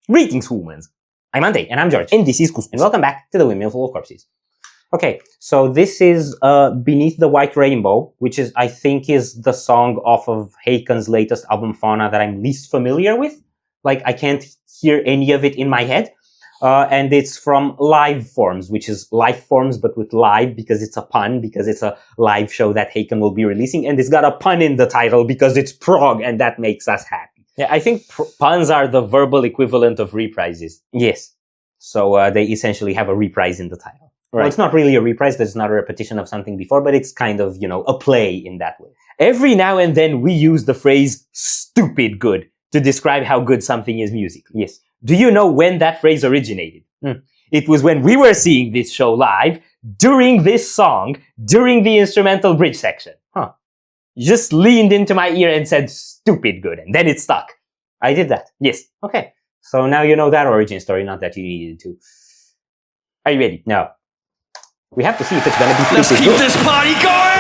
Greetings, humans. I'm Ante, and I'm George, and this is Kus, and welcome back to the Windmill full of corpses. Okay, so this is Beneath the White Rainbow, which is, I think, is the song off of Haken's latest album, Fauna, that I'm least familiar with. Like, I can't hear any of it in my head. And it's from Liveforms, which is Liveforms, but with live, because it's a pun, because it's a live show that Haken will be releasing, and it's got a pun in the title because it's prog, and that makes us happy. Yeah, I think puns are the verbal equivalent of reprises. Yes. So they essentially have a reprise in the title. Right. Well, it's not really a reprise because it's not a repetition of something before, but it's kind of, you know, a play in that way. Every now and then we use the phrase stupid good to describe how good something is musically. Yes. Do you know when that phrase originated? It was when we were seeing this show live, during this song, during the instrumental bridge section. You just leaned into my ear and said stupid good, and then it stuck. I did that. Yes. Okay. So now you know that origin story, not that you needed to. Are you ready? No. We have to see if it's gonna be stupid good. Let's keep this party going!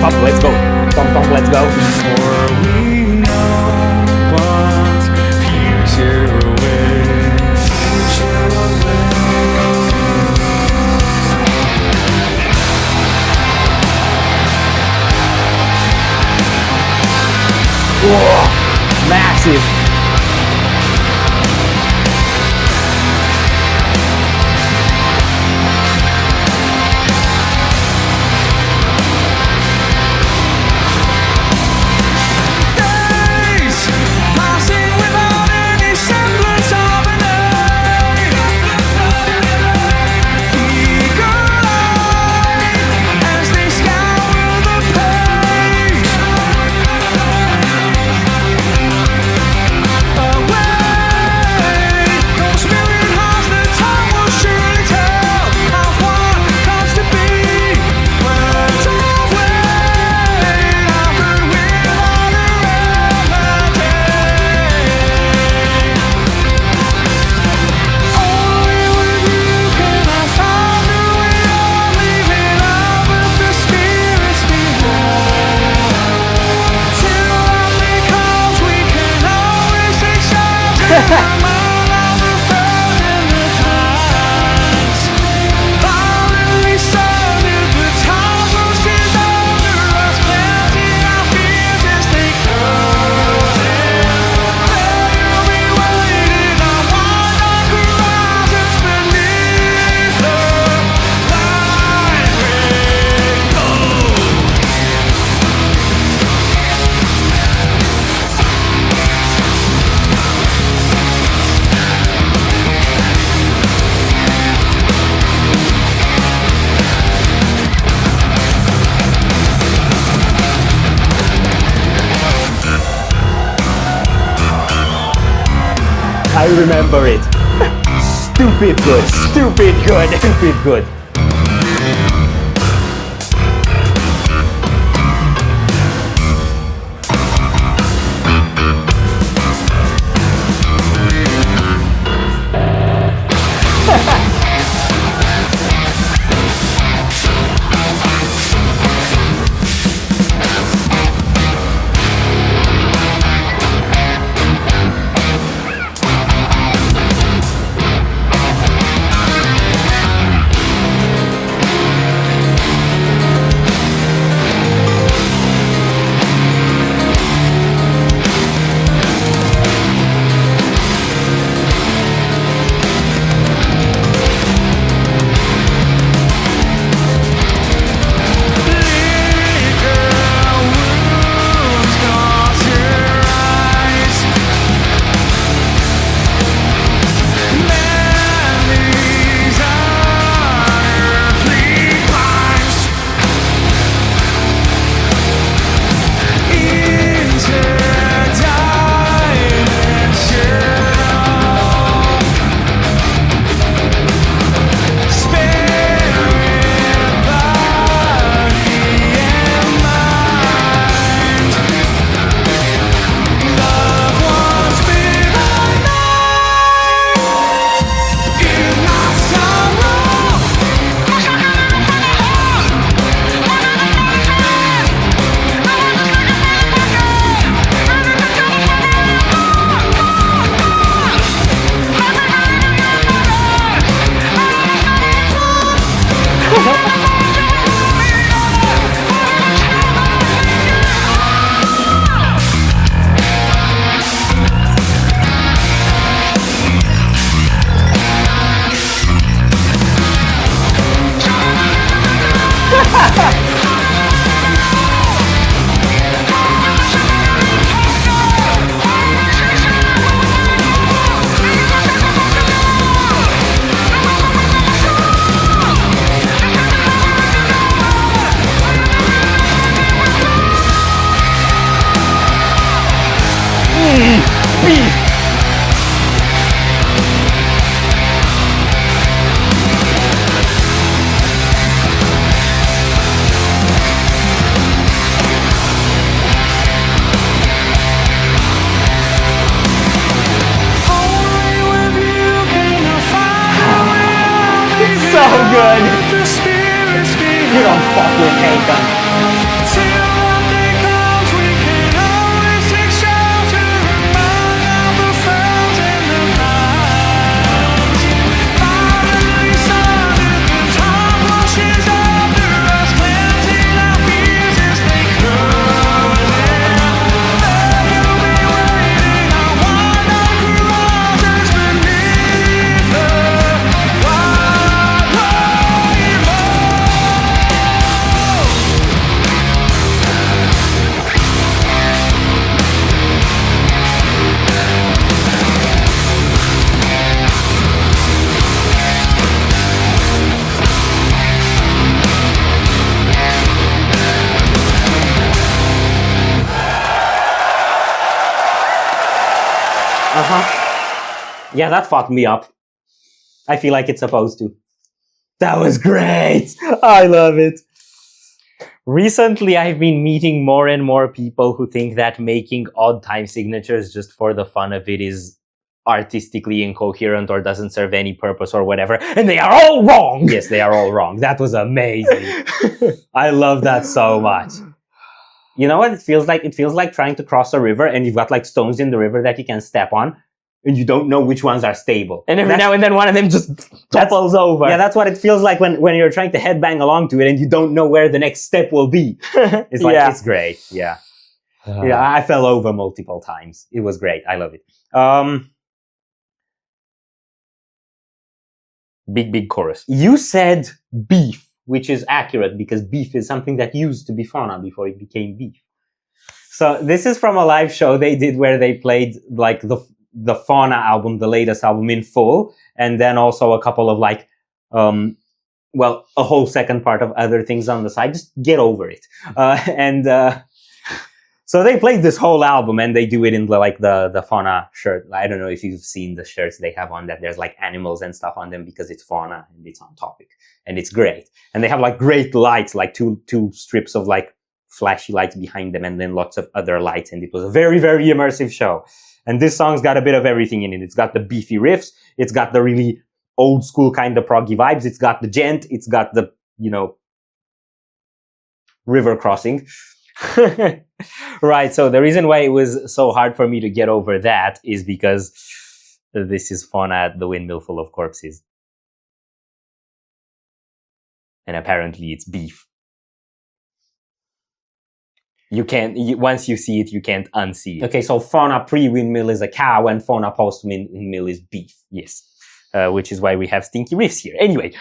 Thump, let's go. Thump, let's go. For we know what future awaits. Whoa, massive. I remember it. Stupid good, stupid good, stupid good. Beef! It's so good! You don't fuck with Haken. Yeah, that fucked me up. I feel like it's supposed to. That was great! I love it. Recently, I've been meeting more and more people who think that making odd time signatures just for the fun of it is artistically incoherent or doesn't serve any purpose or whatever, and they are all wrong! Yes, they are all wrong. That was amazing. I love that so much. You know what it feels like? It feels like trying to cross a river and you've got like stones in the river that you can step on and you don't know which ones are stable. And every now and then one of them just topples over. Yeah, that's what it feels like when you're trying to headbang along to it and you don't know where the next step will be. It's like, it's great. Yeah. Yeah, I fell over multiple times. It was great. I love it. Big chorus. You said beef, which is accurate because beef is something that used to be fauna before it became beef. So this is from a live show they did where they played like the Fauna album, the latest album in full, and then also a couple of like, well, a whole second part of other things on the side. Just get over it. So they played this whole album and they do it in the fauna shirt. I don't know if you've seen the shirts they have on that. There's like animals and stuff on them because it's fauna and it's on topic and it's great. And they have like great lights, like two strips of like flashy lights behind them and then lots of other lights. And it was a very, very immersive show. And this song's got a bit of everything in it. It's got the beefy riffs. It's got the really old school kind of proggy vibes. It's got the gent. It's got the, river crossing. Right, so the reason why it was so hard for me to get over that is because this is fauna at the windmill full of corpses. And apparently it's beef. You can't, once you see it, you can't unsee it. Okay, so fauna pre-windmill is a cow and fauna post-windmill is beef. Yes. Which is why we have stinky riffs here. Anyway,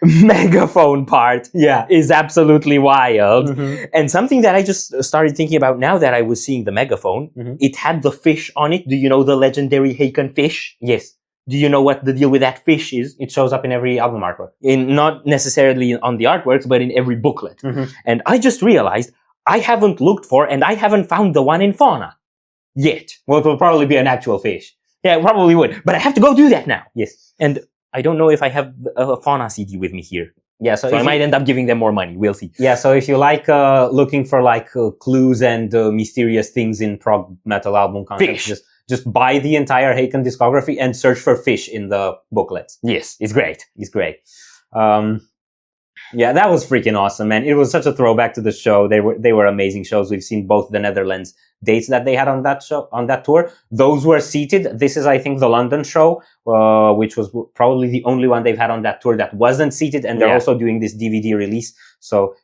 megaphone part is absolutely wild. Mm-hmm. And something that I just started thinking about now that I was seeing the megaphone, it had the fish on it. Do you know the legendary Haken fish? Yes. Do you know what the deal with that fish is? It shows up in every album artwork. Not necessarily on the artworks, but in every booklet. Mm-hmm. And I just realized I haven't looked for and I haven't found the one in fauna yet. Well, it will probably be an actual fish. Yeah, it probably would. But I have to go do that now. Yes. And I don't know if I have a fauna CD with me here. Yeah, so I might end up giving them more money. We'll see. Yeah, so if you like looking for like clues and mysterious things in prog metal album concepts, just buy the entire Haken discography and search for fish in the booklets. Yes, it's great. It's great. Yeah, that was freaking awesome, man. It was such a throwback to the show. They were amazing shows. We've seen both the Netherlands dates that they had on that show, on that tour. Those were seated. This is, I think, the London show, which was probably the only one they've had on that tour that wasn't seated. And they're also doing this DVD release. So,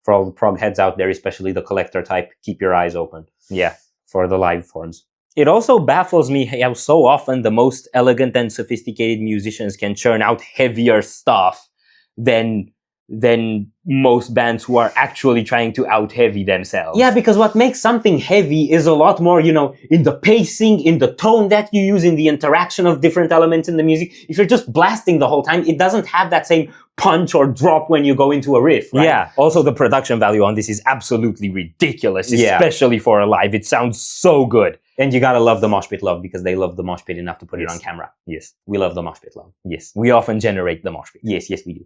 for all the prog heads out there, especially the collector type, keep your eyes open. Yeah, for the Liveforms. It also baffles me how so often the most elegant and sophisticated musicians can churn out heavier stuff than than most bands who are actually trying to out-heavy themselves. Yeah, because what makes something heavy is a lot more, you know, in the pacing, in the tone that you use, in the interaction of different elements in the music. If you're just blasting the whole time, it doesn't have that same punch or drop when you go into a riff, right? Yeah. Also, the production value on this is absolutely ridiculous, especially for a live. It sounds so good. And you gotta love the mosh pit love, because they love the mosh pit enough to put it on camera. Yes. We love the mosh pit love. Yes. We often generate the mosh pit. Yes, yes, we do.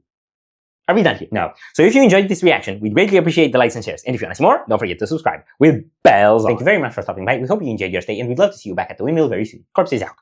Are we done here? No. So if you enjoyed this reaction, we'd greatly appreciate the likes and shares. And if you want to see more, don't forget to subscribe with bells on. Thank you very much for stopping by. We hope you enjoyed your stay, and we'd love to see you back at the Windmill very soon. Corpses out.